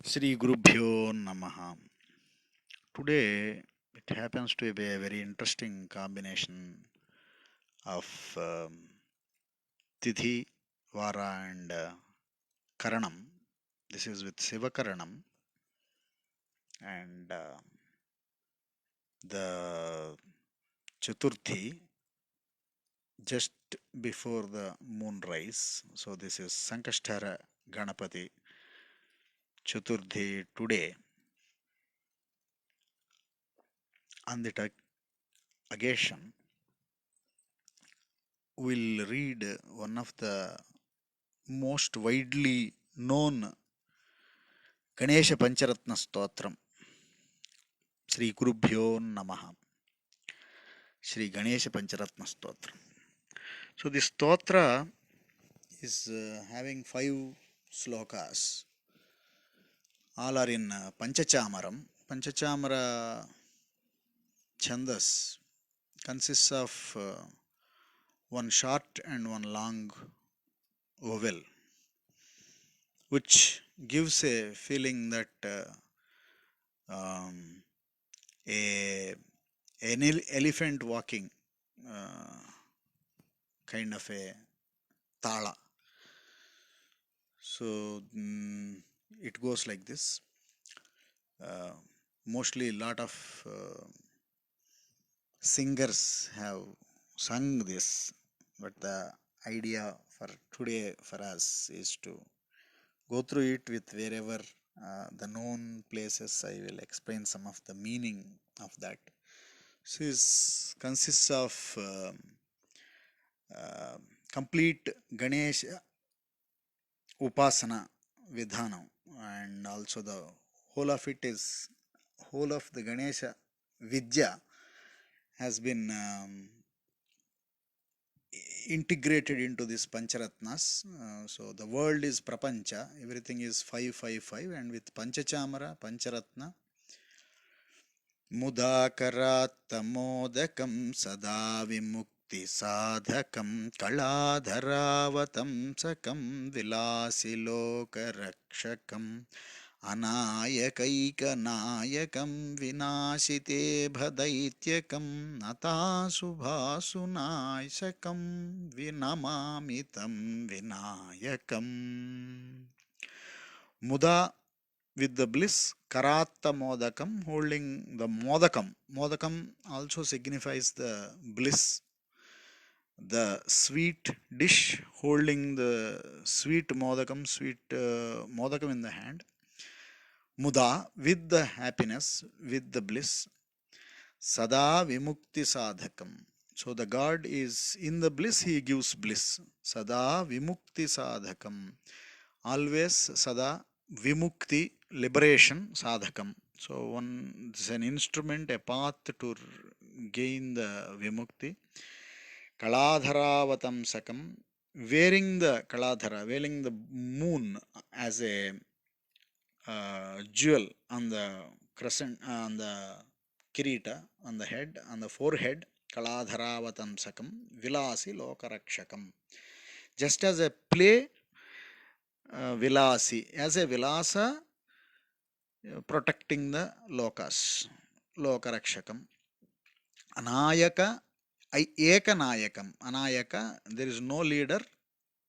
Sri Gurubhyo Namaha. Today it happens to be a very interesting combination of Tithi, Vara, and Karanam. This is with Siva Karanam, and the Chaturthi just before the moonrise. So this is Sankasthara Ganapati Chaturthi today. On the occasion, we'll read one of the most widely known Ganesha Pancharatna Stotram. Sri Gurubhyo Namaha. Sri Ganesha Pancharatna Stotram. So this stotra is having 5 slokas. All are in Panchachamaram. Panchachamara Chandas consists of one short and one long vowel, which gives a feeling that um, an elephant walking, kind of a tala. So it goes like this. Mostly a lot of singers have sung this, but the idea for today for us is to go through it with wherever the known places. I will explain some of the meaning of that. So this consists of uh, complete Ganesha Upasana Vidhanam, and also the whole of it is whole of the Ganesha Vidya has been integrated into this Pancharatnas. So the world is Prapancha, everything is 555, and with Panchachamara, Pancharatna, Mudakarattamodakam Sada Vimukti Sadhakam Kaladharavatamsakam Vilasilokarakshakam Anayakaikanayakam Vinashite Bhadaityakam Natasubhasunayakam Vinamamitam Vinayakam. Muda with the bliss, Karatta Modakam holding the Modakam. Modakam also signifies the bliss, the sweet dish holding the sweet Modakam, sweet Modakam in the hand. Muda with the happiness, with the bliss. Sada Vimukti Sadhakam. So the God is in the bliss, he gives bliss. Sada Vimukti Sadhakam. Always Sada Vimukti, liberation Sadhakam. So one is an instrument, a path to gain the Vimukti. Kaladharavatam Sakam. Wearing the Kaladhara, wearing the moon as a jewel on the crescent, on the kirita, on the head, on the forehead. Kaladharavatam Sakam. Vilasi Lokarakshakam. Just as a play, Vilasi, as a Vilasa, protecting the lokas, Lokarakshakam. Anayaka, Ekanayakam. Anayaka, there is no leader,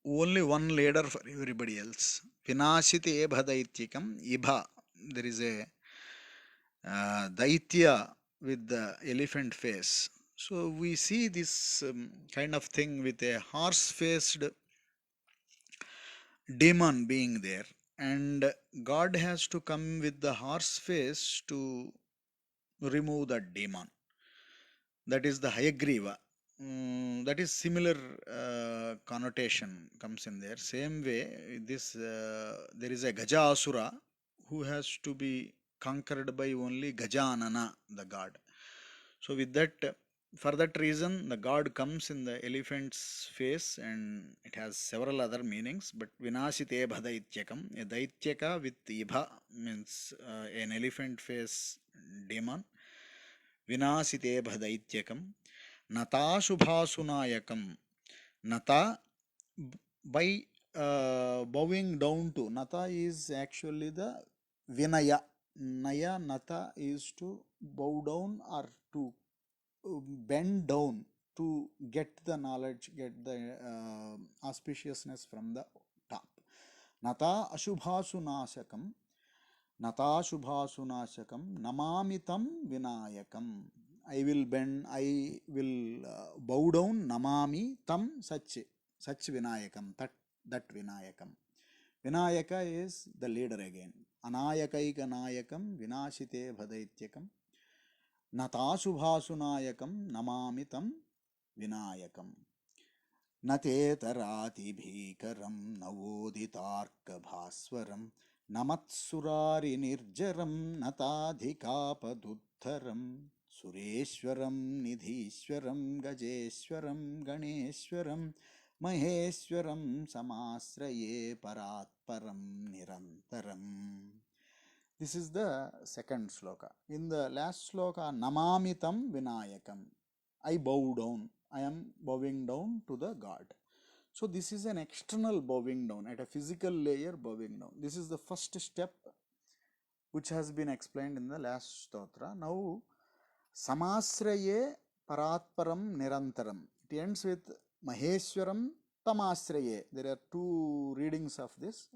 only one leader for everybody else. Vinashiti Ebhadaityakam, Ibha, there is a Daitya with the elephant face. So we see this kind of thing with a horse faced demon being there, and God has to come with the horse face to remove that demon. That is the Hayagriva. That is similar connotation comes in there. Same way, this there is a Gaja Asura who has to be conquered by only Gajanana, the god. So with that, for that reason, the god comes in the elephant's face, and it has several other meanings. But Vinashite Bhadaityakam, a Daityaka with Ibha means an elephant face demon. Vinashite Bhadaityakam, Nata Subhasunayakam. Nata, by bowing down to, Nata is actually the Vinaya. Naya Nata is to bow down or to bend down to get the knowledge, get the auspiciousness from the top. Nata Ashubhasunashakam, Nata Shubhasunashakam, Namamitam Vinayakam. I will bend, I will bow down, Namami Tam such Vinayakam, that Vinayakam. Vinayaka is the leader again. Anayakaika Nayakam, Vinashite Bhadaityakam, Natasubhasunayakam, Namamitam Vinayakam. Natetarati-bhikaram navoditarka-bhaswaram namatsurari-nirjaram natadhikapaduddharam sureshwaram nidhishwaram gajeshwaram ganeshwaram maheshwaram samasraye paratparam nirantaram. This is the second sloka. In the last sloka, namamitam vinayakam, I bow down, I am bowing down to the God. So this is an external bowing down, at a physical layer bowing down. This is the first step which has been explained in the last stotra. Now, samasraye paratparam nirantaram. It ends with maheshwaram tamasraye. There are two readings of this.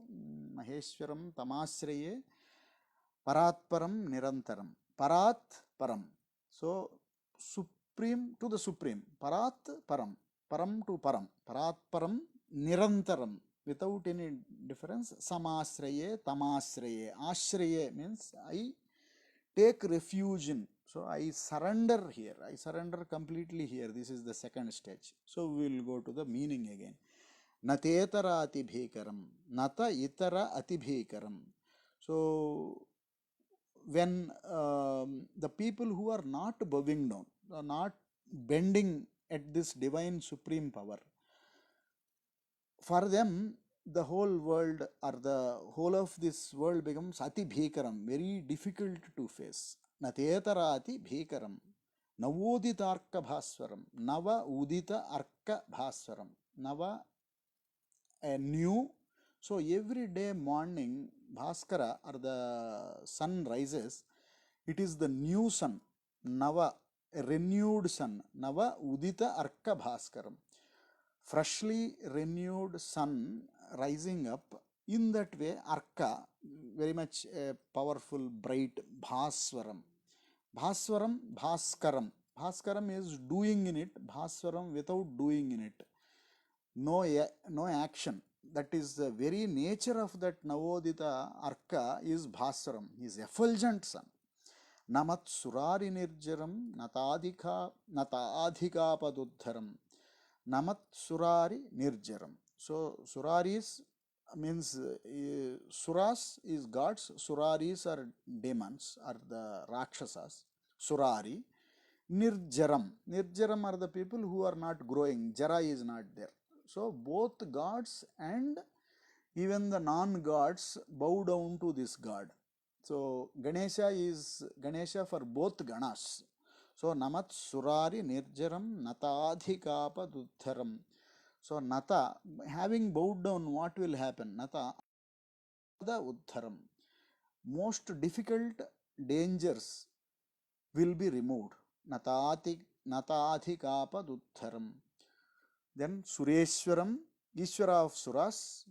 Maheshwaram tamasraye paratparam nirantaram. Parat param. So, supreme to the supreme. Parat param. Param to param. Parat param nirantaram. Without any difference. Samasraye, tamasraye. Ashraye means I take refuge in. So I surrender here. I surrender completely here. This is the second stage. So we will go to the meaning again. Natetara atibhikaram. Nata itara atibhikaram. So when the people who are not bowing down, are not bending at this divine supreme power, for them the whole world or the whole of this world becomes ati bhikaram, very difficult to face. Natetara ati bhikaram. Navodita arka bhaswaram. Nava udita arka bhaswaram. Nava, a new. So every day morning, Bhaskara or the sun rises, it is the new sun, Nava, a renewed sun, Nava Udita Arka Bhaskaram. Freshly renewed sun rising up. In that way, Arka, very much a powerful, bright Bhaswaram. Bhaswaram, Bhaskaram. Bhaskaram is doing in it, Bhaswaram without doing in it. No action. That is the very nature of that Navodita Arka is Bhaswaram, is effulgent sun. Namat surari nirjaram nataadhika paduddharam. Namat surari nirjaram. So suraris means suras is gods, suraris are demons, are the rakshasas. Surari. Nirjaram. Nirjaram are the people who are not growing. Jara is not there. So both gods and even the non-gods bow down to this god. So Ganesha is Ganesha for both Ganas. So Namat Surari Nirjaram Natadhikapa Duttharam. So Nata, having bowed down, what will happen? Nata the Uddharam. Most difficult dangers will be removed. Natadhikapa Duttharam. Then Sureshwaram, Ishwara of Suras,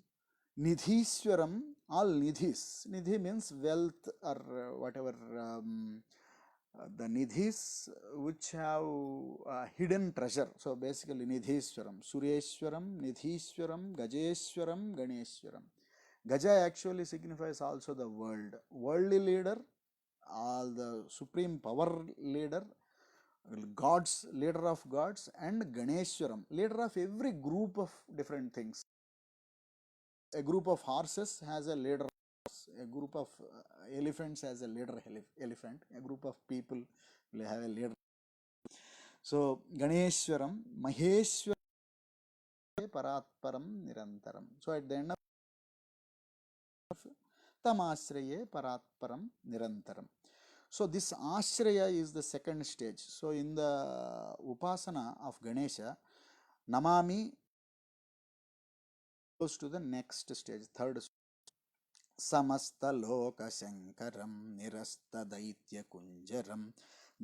Nidhishwaram, all Nidhis. Nidhi means wealth or whatever the Nidhis which have hidden treasure. So basically Nidhishwaram, Sureshwaram, Nidhishwaram, Gajeshwaram, Ganeshwaram. Gaja actually signifies also the world. Worldly leader, all the supreme power leader, gods, leader of gods, and Ganeshwaram, leader of every group of different things. A group of horses has a leader, a group of elephants has a leader elephant, a group of people will have a leader. So Ganeshwaram, Maheshwaram, Paratparam Nirantaram. So at the end of Tamasraye Paratparam Nirantaram. So this Ashraya is the second stage. So in the Upasana of Ganesha, Namami goes to the next stage, third stage. సమస్తలోకశంకరం నిరస్తదైత్యకుంజరం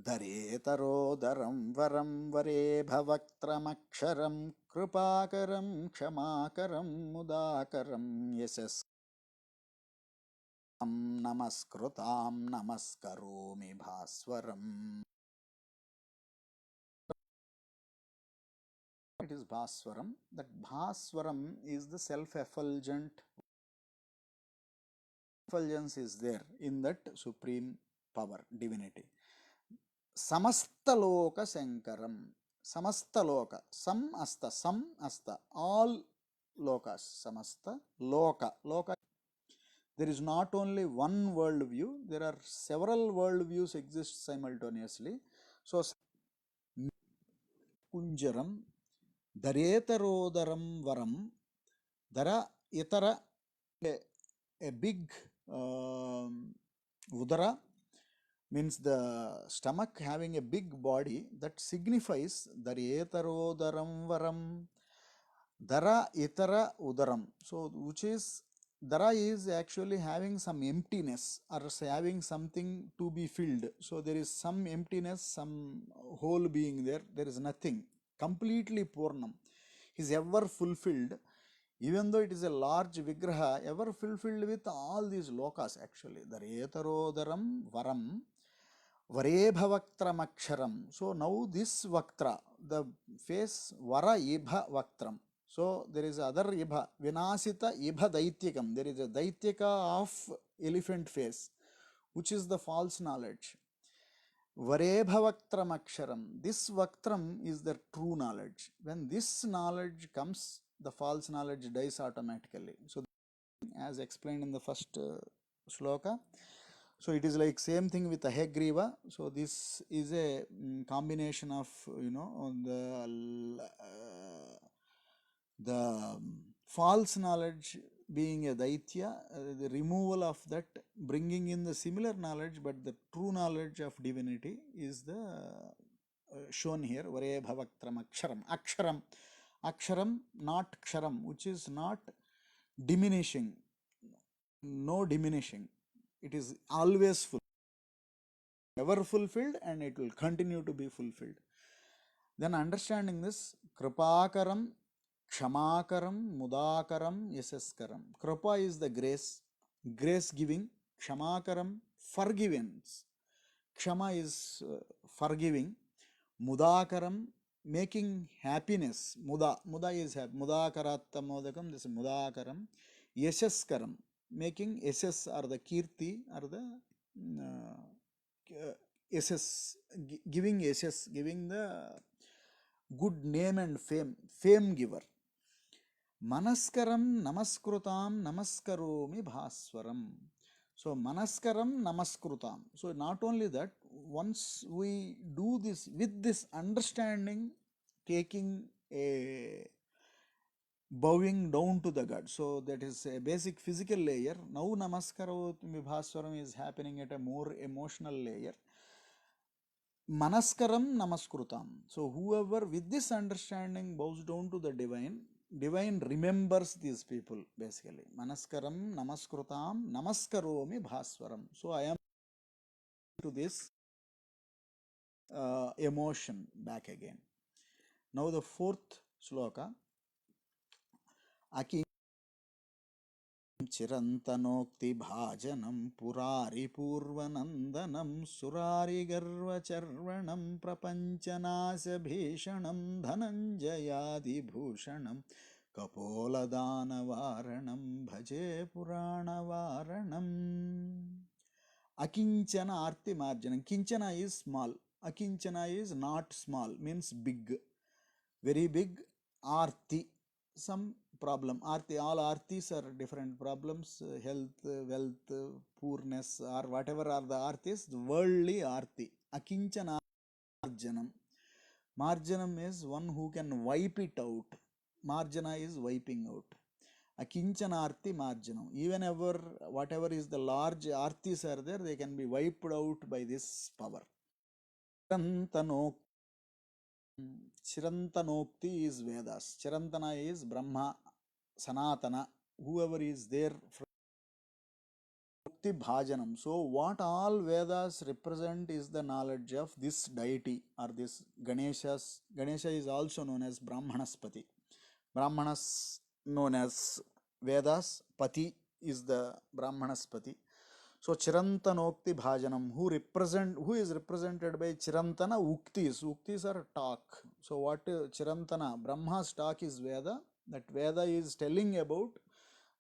ధరేతరోదరం వరం వరేభవక్త్రమక్షరం కృపాకరం క్షమాకరం ముదాకరం యశస్ నమస్కృతాం నమస్కరోమి భాస్వరం. It is Bhaswaram. That Bhaswaram is the self-effulgent. Effulgence is there in that supreme power, divinity. Samastaloka Sankaram. Samastaloka. Sam asta. All lokas. Samasta loka. Loka. There is not only one world view, there are several world views exist simultaneously. So Kunjaram Daretharodaram Varam Dara Itara, a big Udara means the stomach having a big body, that signifies Daretharodaram Varam Dara Itara Udaram. So which is Dara is actually having some emptiness or having something to be filled. So there is some emptiness, some hole being there. There is nothing. Completely Purnam. He is ever fulfilled. Even though it is a large Vigraha, ever fulfilled with all these lokas actually. Daretharodaram Varam Varebhavaktram. So now this Vaktra, the face Vara Ibha Vaktram. So there is other Ibha, Vinasita Ibha Daityakam. There is a Daityaka of elephant face, which is the false knowledge. Varebhavaktram Aksharam. This Vaktram is the true knowledge. When this knowledge comes, the false knowledge dies automatically. So as explained in the first sloka. So it is like same thing with Hayagriva. So this is a combination of the false knowledge being a daitya, the removal of that, bringing in the similar knowledge, but the true knowledge of divinity is the shown here. Varebhavaktram Aksharam. Aksharam. Aksharam, not Ksharam, which is not diminishing. No diminishing. It is always full. Ever fulfilled, and it will continue to be fulfilled. Then understanding this, Kripakaram, Kshamaakaram, Mudakaram, Yasaskaram. Kripa is the grace, grace giving. Kshamaakaram, forgiveness. Kshama is forgiving. Mudakaram, making happiness. Muda is happy. Mudakarattamodakam, this is Mudakaram. Yasaskaram, making yasas or the kirti or the yasas, giving yasas, giving the good name and fame giver. Manaskaram namaskrutam namaskaromi bhaswaram. So Manaskaram namaskrutam. So not only that, once we do this with this understanding, taking a bowing down to the God. So that is a basic physical layer. Now Namaskaromi bhaswaram is happening at a more emotional layer. Manaskaram namaskrutam. So whoever with this understanding bows down to the divine, divine remembers these people basically. Manaskaram namaskrutam namaskaromi bhaswaram. So I am to this emotion back again. Now the fourth sloka. Aki చిరంతనోక్తి భాజనం Purari పూర్వనందనం సురారి గర్వచర్వణం ప్రపంచనాశ భీషణం ధనంజయాదిభూషణం కపోలదానవారణం భజే పురాణవారణం. అకించన ఆర్తి మార్జనం. Kinchana is small, akinchana is not small, means big, very big. Arti, some problem. Arti, all artis are different problems, health, wealth, poorness, or whatever are the artis, the worldly arti. Akinchana marjanam. Marjanam is one who can wipe it out. Marjana is wiping out. Akinchana arti marjanam. Even ever, whatever is the large artis are there, they can be wiped out by this power. Chirantanokti is Vedas. Chirantana is Brahma, Sanatana, whoever is there from Chirantanoukti Bhajanam. So, what all Vedas represent is the knowledge of this deity or this Ganeshas. Ganesha is also known as Brahmanaspati. Brahmanas known as Vedas, Pati is the Brahmanaspati. So Chirantanokti Bhajanam, who is represented by Chirantana Uktis. Uktis are talk. So what Chirantana, Brahma's talk is Veda. That Veda is telling about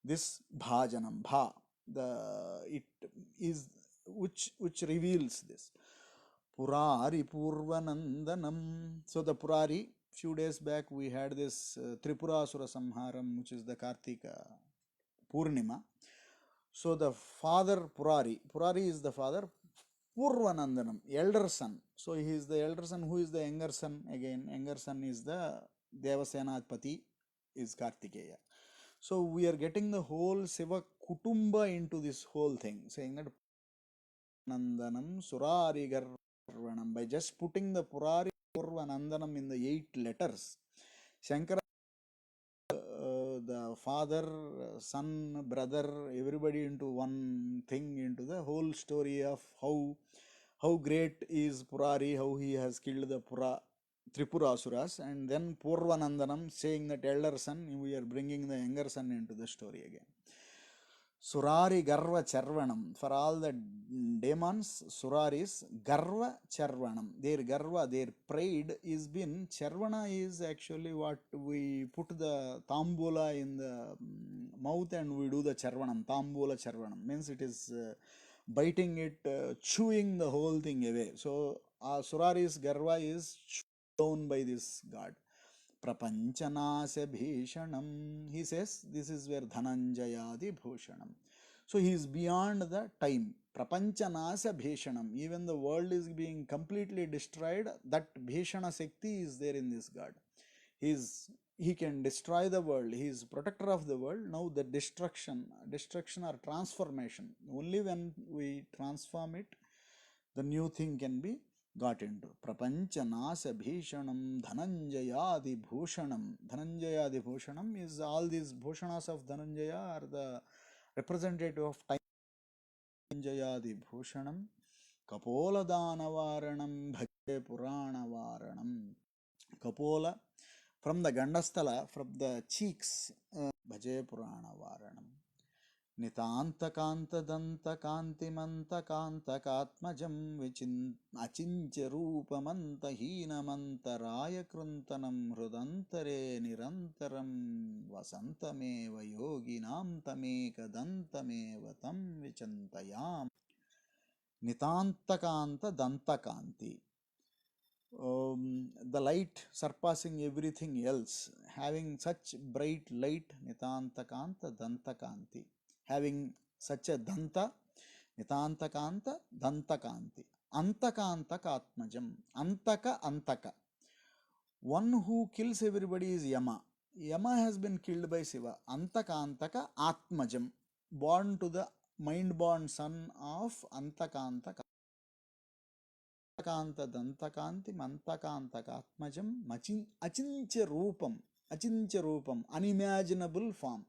this Bhajanam, Bha. It is which reveals this. Purari Purvanandanam. So the Purari, few days back we had this Tripurasura Samharam, which is the Kartika Purnima. So the father Purari is the father, Purvanandanam, elder son. So he is the elder son. Who is the younger son? Again, younger son is the Devasenapati, is Kartikeya. So we are getting the whole Siva Kutumba into this whole thing, saying that Nandanam Surari Garvanam. By just putting the Purari Purvanandanam in the 8 letters, Shankara, the father, son, brother, everybody into one thing, into the whole story of how great is Purari, how he has killed the Tripurasuras, and then Purvanandanam saying that elder son, we are bringing the younger son into the story again. Surari Garva Charvanam. For all the demons, Suraris, Garva Charvanam. Their Garva, their pride is been. Charvana is actually what we put the Tambula in the mouth and we do the Charvanam. Tambula Charvanam. Means it is biting it, chewing the whole thing away. So Suraris Garva is chewed down by this god. Prapanchanasya Bhishanam. He says this is where Dhananjayadi Bhushanam. So he is beyond the time. Prapanchanasya Bhishanam. Even the world is being completely destroyed. That Bhishana Sakti is there in this God. He can destroy the world. He is protector of the world. Now the destruction or transformation. Only when we transform it, the new thing can be got into. Prapanchanasya Bhishanam Dhananjayadi Bhushanam. Dhananjayadi Bhushanam is all these Bhushanas of Dhananjaya are the representative of time. Dhananjayadi Bhushanam Kapola Danavaranam Bhaje Purana Varanam. Kapola from the Gandasthala, from the cheeks, Bhaje Purana Varanam. नितान्तकान्तदन्तकान्तिमन्तकान्तकात्मजं अचिन्त्यरूपमन्तहीनमन्तरायकृन्तनं हृदन्तरे निरन्तरं वसन्तमेव योगिनां तमेकदन्तमेव तं विचिन्तयाम. Nitantakanta the light surpassing everything else, having such bright light, Nitantakanta Dantakanti. Having such a Danta, Nitantakanta Dantakanti. Antakantaka Antaka. One who kills everybody is Yama. Yama has been killed by Shiva. Antakantaka Atmajam, born to the mind-born son of Antakantaka. Antakanta Dantakanti Mantakantaka Atmajam Achincha Roopam, unimaginable form.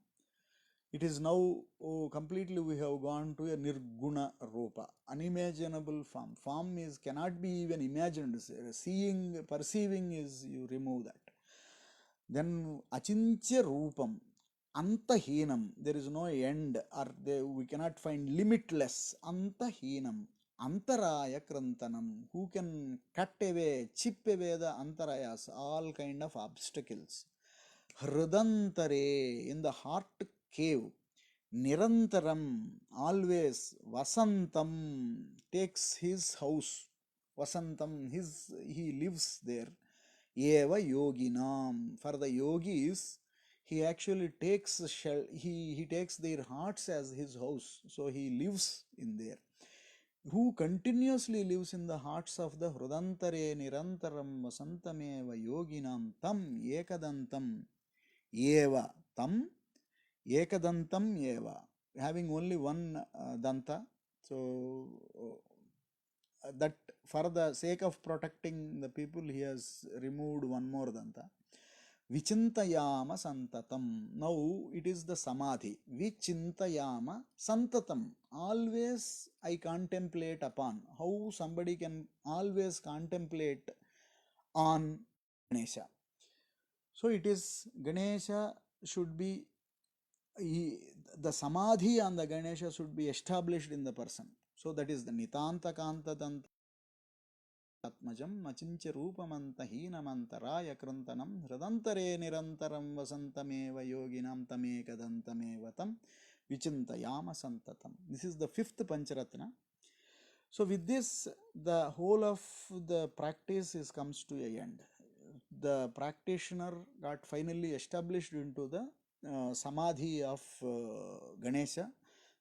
It is now completely we have gone to a Nirguna Rupa, unimaginable form. Form is cannot be even imagined. Seeing, perceiving is, you remove that. Then Achincha Rupam, Antahinam, there is no end, or we cannot find limitless. Antahinam, Antaraya Krantanam, who can cut away, chip away the Antarayas, all kind of obstacles. Hrudantare, in the heart cave. Nirantaram, always. Vasantam, takes his house. Vasantam, he lives there. Eva yoginam, for the yogis, he actually takes he takes their hearts as his house, so he lives in there. Who continuously lives in the hearts of the Hrudantare Nirantaram Vasantameva yoginam tam ekadantam eva tam ekadantam eva, having only one danta. So that for the sake of protecting the people, he has removed one more danta. Vichintayama santatam. Now it is the samadhi. Vichintayama santatam. Always I contemplate upon. How somebody can always contemplate on Ganesha. So it is Ganesha should be, the samadhi on the Ganesha should be established in the person. So that is the Nitanta Kanta Danta ఆత్మజం మచించ రూపమంతహీనమంతరాయ కృంతనం హృదంతరే నిరంతరం వసంతమేవ యోగినాం తమేకదంతమేవ తం విచింతయామ సంతతం. This is the fifth Pancharatna. So with this the whole of the practice is comes to a end. The practitioner got finally established into the samadhi of Ganesha.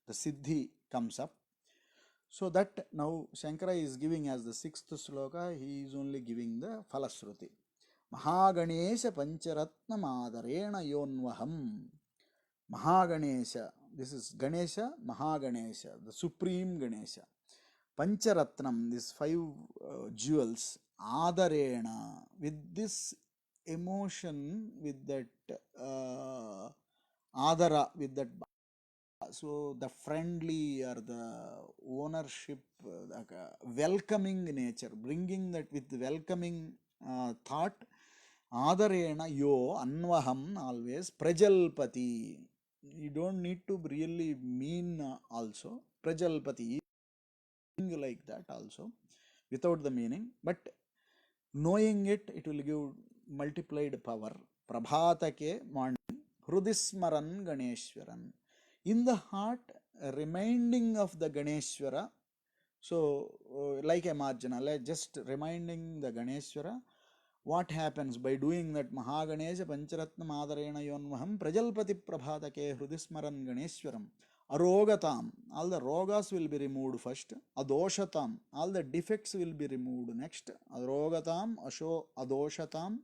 The siddhi comes up. So that now Shankara is giving as the sixth sloka, he is only giving the Falasruti. Mahaganesha Pancharatna Madarena Yonvaham. Mahaganesha, this is Ganesha, Mahaganesha, the supreme Ganesha. Pancharatnam, these five jewels, Adarena, with this emotion, with that Adara, with that, so the friendly or the ownership, welcoming nature, bringing that with welcoming thought. Adarena yo anvaham, always prajalpati. You don't need to really mean also prajalpati like that also without the meaning, but knowing it, it will give multiplied power. Prabhatake morning, hrudismaran ganeshwaran, in the heart, reminding of the Ganeshwara. So like a marjana, like just reminding the Ganeshwara. What happens by doing that? Mahaganesha Pancharatna Madarena Yonvaham Prajalpati Prabhatake Hrudismaran Ganeshwaram. Arogatam, all the rogas will be removed first. Adoshatam, all the defects will be removed next. Arogatam, Adoshatam,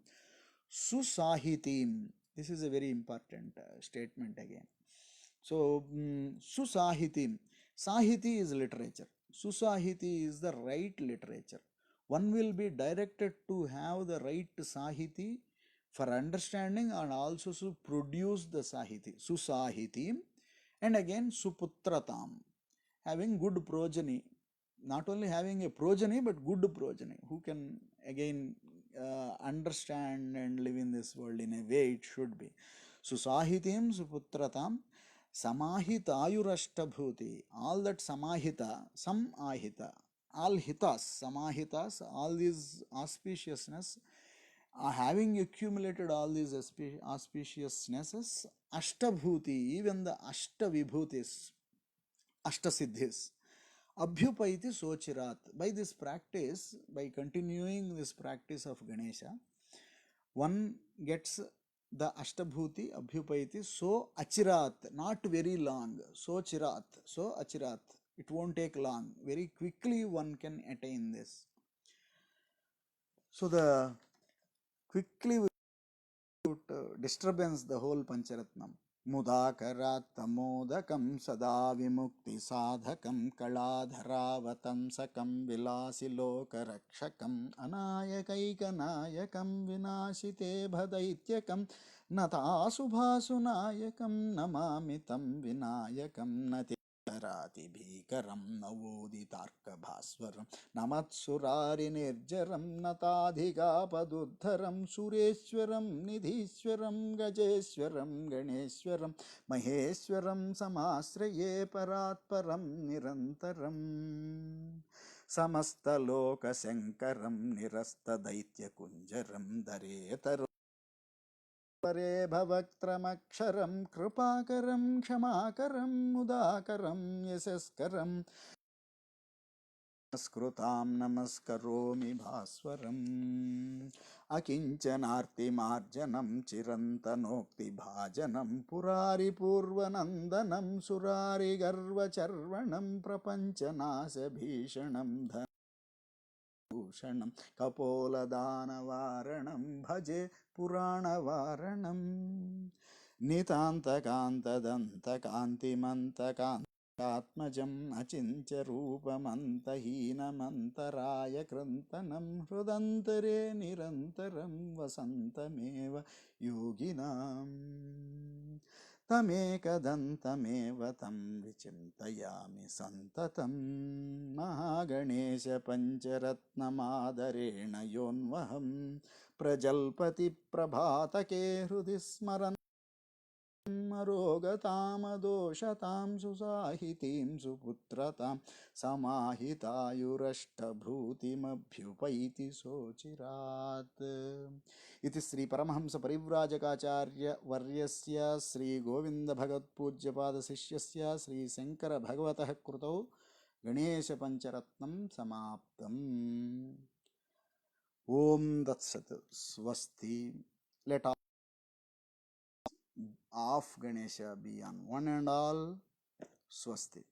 Susahitim. This is a very important statement again. So Susahitim, Sahiti is literature, Susahiti is the right literature. One will be directed to have the right Sahiti for understanding and also to produce the Sahiti. Susahitim, and again Suputratam, having good progeny. Not only having a progeny, but good progeny, who can again understand and live in this world in a way it should be. Susahitim, Suputratam, Samahita Ayurashtabhuti, all that Samahita, some Ahita, all hitas, Samahitas, all these auspiciousness, having accumulated all these auspiciousnesses, Ashtabhuti, even the Ashtavibhutis, Ashtasiddhis, Abhyupaiti Sochirat. By this practice, by continuing this practice of Ganesha, one gets the Ashtabhuti, Abhyupaiti, so Achirat, not very long, so Chirat, so Achirat. It won't take long. Very quickly one can attain this. So the quickly disturbance the whole Pancharatnam. Mudakarattamodakam sada vimukti sadhakam kaladharavatamsakam vilasilokarakshakam anayakaikanayakam vinashite bhadaityakam natasubhasunayakam namamitam vinayakam nati రాతి భీకరం నవోదితార్కభాస్వరం నమత్సురారి నిర్జరం నతాధికాపదుద్ధరం సురేశ్వరం నిధీశ్వరం గజేశ్వరం గణేశ్వరం మహేశ్వరం సమాశ్రయే పరాత్పరం నిరంతరం సమస్తలోకశంకరం నిరస్తదైత్యకుంజరం దరేతరం పరే భవక్త్రమక్షరం కృపాకరం క్షమాకరం ముదాకరం యశస్కరం నమస్కృతాం నమస్కరోమి భాస్వరం అకించనార్తిమార్జనం చిరంతనోక్తి భాజనం పురారి పూర్వనందనం సురారి గర్వచర్వణం ప్రపంచనాశభీషణం భూషణం కపోలదానవారణం భజే పురాణవారణం నితాంతకాంతదంతకాంతిమంతకాంత ఆత్మజం అచింత్య రూపమంతహీనమంతరాయ కృంతనం హృదంతరే నిరంతరం వసంతమేవ యోగినాం తమేకదంతమేవ తం విచింతయామి సంతతం మహాగణేశ పంచరత్నమాదరేణ యోన్వహం ప్రజల్పతి ప్రభాతకే హృది స్మరన్ రోగతామదోషతాం సుసాహితీం సుపుత్రతాం సమాహితాయురష్టభృతిమభ్యుపైతి శోచిరాత్. ఇది శ్రీ పరమహంస పరివ్రాజకాచార్య వర్యస్య శ్రీ గోవింద భగవత్పూజ్యపాద శిష్యస్య శ్రీ శంకర భగవతః కృతౌ గణేశ పంచరత్నం సమాప్తం. ఓం దత్సత్. స్వస్తి. Let of Ganesha be on one and all. Swasti.